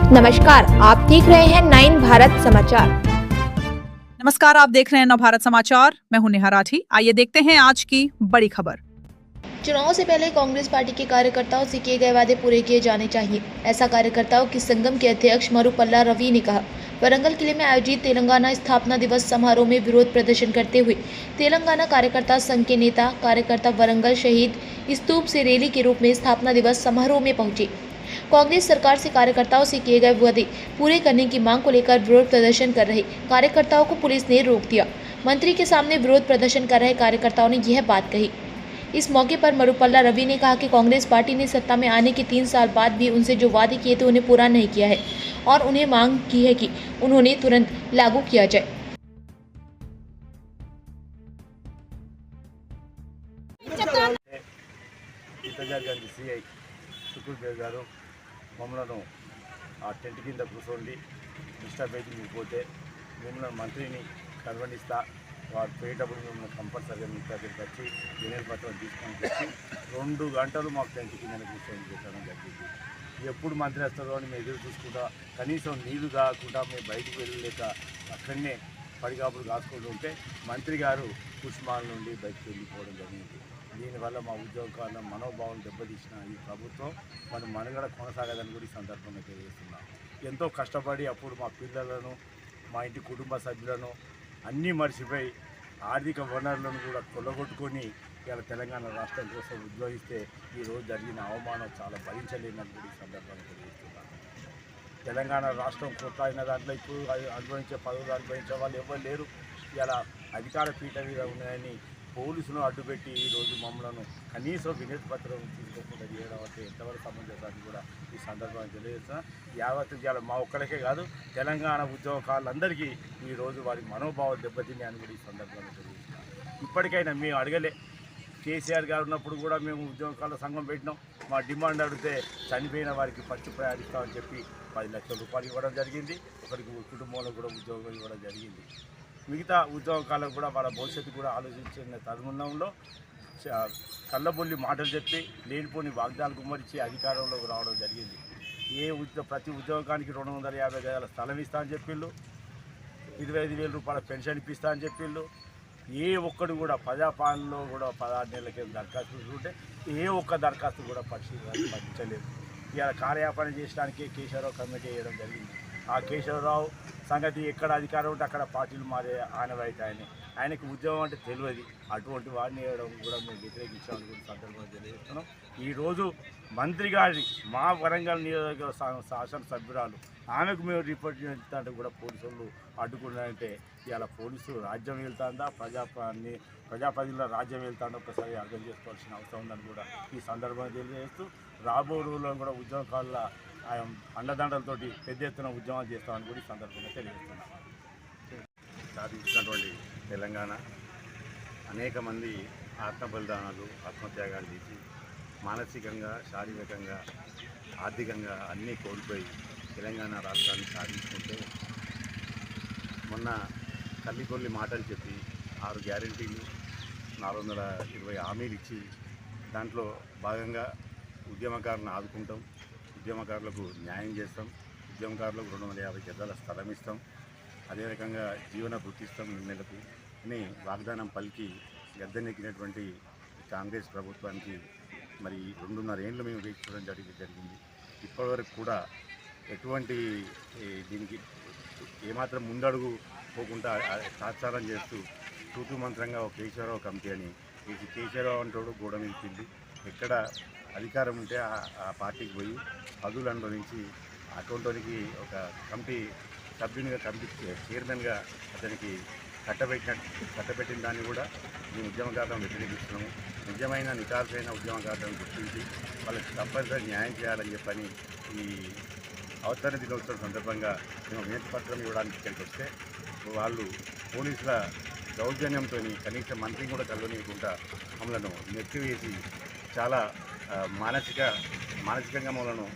नमस्कार, आप देख रहे हैं 9 भारत समाचार। नमस्कार, आप देख रहे हैं नवभारत समाचार। मैं हूं नेहा राठी। आइए देखते हैं आज की बड़ी खबर। चुनाव से पहले कांग्रेस पार्टी के कार्यकर्ताओं से किए गए वादे पूरे किए जाने चाहिए, ऐसा कार्यकर्ताओं के संगम के अध्यक्ष मरुपल्ला रवि ने कहा। वरंगल किले में आयोजित तेलंगाना स्थापना दिवस समारोह में विरोध प्रदर्शन करते हुए तेलंगाना कार्यकर्ता संघ के नेता कार्यकर्ता वरंगल शहीद स्तूप से रैली के रूप में स्थापना दिवस समारोह में पहुंचे। कांग्रेस सरकार से कार्यकर्ताओं से किए गए वादे पूरे करने की मांग को लेकर विरोध प्रदर्शन कर रहे कार्यकर्ताओं को पुलिस ने रोक दिया। मंत्री के सामने विरोध प्रदर्शन कर रहे कार्यकर्ताओं ने यह बात कही। इस मौके पर मरुपल्ला रवि ने कहा कि कांग्रेस पार्टी ने सत्ता में आने के 3 साल बाद भी उनसे जो वादे किए थे उन्हें पूरा नहीं किया है और उन्हें मांग की है कि उन्होंने तुरंत लागू किया जाए। మమ్మలను ఆ టెంట్ కింద కూర్చోండి డిస్టర్బ్ అయితే మీకు పోతే మిమ్మల్ని మంత్రిని కన్వనిస్తా వారు పోయేటప్పుడు మిమ్మల్ని కంపల్సరీగా మీ దగ్గరికి వచ్చి వినతి పత్రం తీసుకొని వచ్చి 2 గంటలు మాకు టెంట్ కింద కూర్చొని పెట్టడం జరిగింది. ఎప్పుడు మంత్రి వస్తారో అని మేము ఎదురు చూసుకుంటా కనీసం నీళ్లు కాకుండా మేము బయటకు వెళ్ళలేక అక్కడనే పడిగాపులు కాసుకుంటూ ఉంటే మంత్రి గారు కుష్మాల నుండి బయటకు వెళ్ళిపోవడం జరిగింది. దీనివల్ల మా ఉద్యోగాల మనోభావం దెబ్బతీసిన ఈ ప్రభుత్వం మన మనుగడ కొనసాగదని కూడా ఈ సందర్భంగా తెలియజేస్తున్నాం. ఎంతో కష్టపడి అప్పుడు మా పిల్లలను మా ఇంటి కుటుంబ సభ్యులను అన్నీ మర్చిపోయి ఆర్థిక వనరులను కూడా కొల్లగొట్టుకొని ఇలా తెలంగాణ రాష్ట్రం కోసం ఉద్యోగిస్తే ఈరోజు జరిగిన అవమానం చాలా భరించలేదని కూడా ఈ సందర్భంగా తెలియజేస్తున్నాను. తెలంగాణ రాష్ట్రం కొత్త అయిన దాంట్లో ఇప్పుడు అనుభవించే పదవులు అనుభవించే వాళ్ళు ఎవరు లేరు. ఇలా అధికార పీఠ మీద ఉన్నాయని పోలీసులను అడ్డుపెట్టి ఈరోజు మమ్మల్ని కనీసం వినతి పత్రం తీసుకోకుండా చేయడం అంటే ఎంతవరకు సమంజసాన్ని కూడా ఈ సందర్భంగా తెలియజేస్తున్నా. యావత్ ఇవాళ మా ఒక్కరికే కాదు తెలంగాణ ఉద్యోగకారులందరికీ ఈరోజు వారి మనోభావం దెబ్బతిని అని కూడా ఈ సందర్భంగా తెలియజేస్తున్నాం. ఇప్పటికైనా మేము అడగలే. కేసీఆర్ గారు ఉన్నప్పుడు కూడా మేము ఉద్యోగకారుల సంఘం పెట్టినాం. మా డిమాండ్ అడిగితే చనిపోయిన వారికి పచ్చి ప్రయాణిస్తామని చెప్పి 10 లక్షల రూపాయలు ఇవ్వడం జరిగింది. ఒకరికి కుటుంబంలో కూడా ఉద్యోగం ఇవ్వడం జరిగింది. మిగతా ఉద్యోగకాలకు కూడా వాళ్ళ భవిష్యత్తు కూడా ఆలోచించిన తరుణంలో కళ్ళబొల్లి మాటలు చెప్పి లేనిపోని వాగ్దానాలు గుమ్మరించి అధికారంలోకి రావడం జరిగింది. ప్రతి ఉద్యోగానికి 250 గజాల స్థలం ఇస్తా అని చెప్పిండు. 25,000 రూపాయల పెన్షన్ ఇప్పిస్తా అని చెప్పిండు. ఏ ఒక్కడు కూడా ప్రజాపాలనలో కూడా 16 నెలలకే దరఖాస్తులు ఉంటే ఏ ఒక్క దరఖాస్తు కూడా పరిశీలించలేదు. ఇలా కార్యాపణ చేయడానికి కేశవరావు కమిటీ వేయడం జరిగింది. ఆ కేశవరావు సంగతి ఎక్కడ అధికారం ఉంటే అక్కడ పార్టీలు మారే ఆనవాయితీ ఆయనకు ఉద్యోగం అంటే తెలియదు. అటువంటి వాడిని వేయడం కూడా మేము వ్యతిరేకించామని కూడా సందర్భంగా తెలియజేస్తున్నాం. ఈరోజు మంత్రి గారి మా వరంగల్ నియోజకవర్గ శాసనసభ్యురాలు ఆమెకు మేము రిపోర్ట్ చేస్తుంటే కూడా పోలీసులు అడ్డుకున్నారంటే ఇలా పోలీసులు రాజ్యం వెళ్తుందా ప్రజాప్రతినిధుల రాజ్యం వెళ్తుందా ఒకసారి అర్థం చేసుకోవాల్సిన అవసరం ఉందని కూడా ఈ సందర్భంగా తెలియజేస్తూ రాబో రోజుల్లో కూడా ఉద్యోగాల అండదండలతోటి పెద్ద ఎత్తున ఉద్యమాలు చేస్తామని కూడా ఈ సందర్భంగా తెలియజేస్తున్నాం. సాధించినటువంటి తెలంగాణ అనేక మంది ఆత్మబలిదానాలు ఆత్మత్యాగాలు చేసి మానసికంగా శారీరకంగా ఆర్థికంగా అన్నీ కోల్పోయి తెలంగాణ రాష్ట్రాన్ని సాధించుకుంటే మొన్న కల్లికొల్లి మాటలు చెప్పి 6 గ్యారెంటీలు 420 హామీలు ఇచ్చి దాంట్లో భాగంగా ఉద్యమకారులను ఆదుకుంటాం, ఉద్యమకారులకు న్యాయం చేస్తాం, ఉద్యమకారులకు 250 గజాల స్థలం ఇస్తాం, అదే రకంగా జీవన గుర్తిస్తాం నెలకు అని వాగ్దానం పలికి గద్దెనెక్కినటువంటి కాంగ్రెస్ ప్రభుత్వానికి మరి 2.5 ఏళ్ళు మేము వేచి చూడడం జరిగింది. ఇప్పటివరకు కూడా ఎటువంటి దీనికి ఏమాత్రం ముందడుగు పోకుండా తాత్సారం చేస్తూ తూతు మంత్రంగా ఒక కేశవరావు కమిటీ అని కేశవరావు అంటాడు గోడ మీద తిండి ఎక్కడ అధికారం ఉంటే ఆ పార్టీకి పోయి పదులు అనుభవించి అటువంటికి ఒక కమిటీ సభ్యునిగా కమిటీ చైర్మన్గా అతనికి కట్టబెట్టిన దాన్ని కూడా మేము ఉద్యమకారులను వ్యతిరేకిస్తున్నాము. నిజమైన నికార్సైన ఉద్యమకారులను గుర్తించి వాళ్ళకి తప్పనిసరి న్యాయం చేయాలని చెప్పని ఈ అవతరణ దినోత్సవం సందర్భంగా మేము వినతి పత్రం ఇవ్వడానికి ఇక్కడికి వస్తే వాళ్ళు పోలీసుల దౌర్జన్యంతో కనీసం మంత్రిని కూడా కలవనీయకుండా మమ్మల్ని నెట్టివేసి చాలా మానసికంగా మమ్మల్ని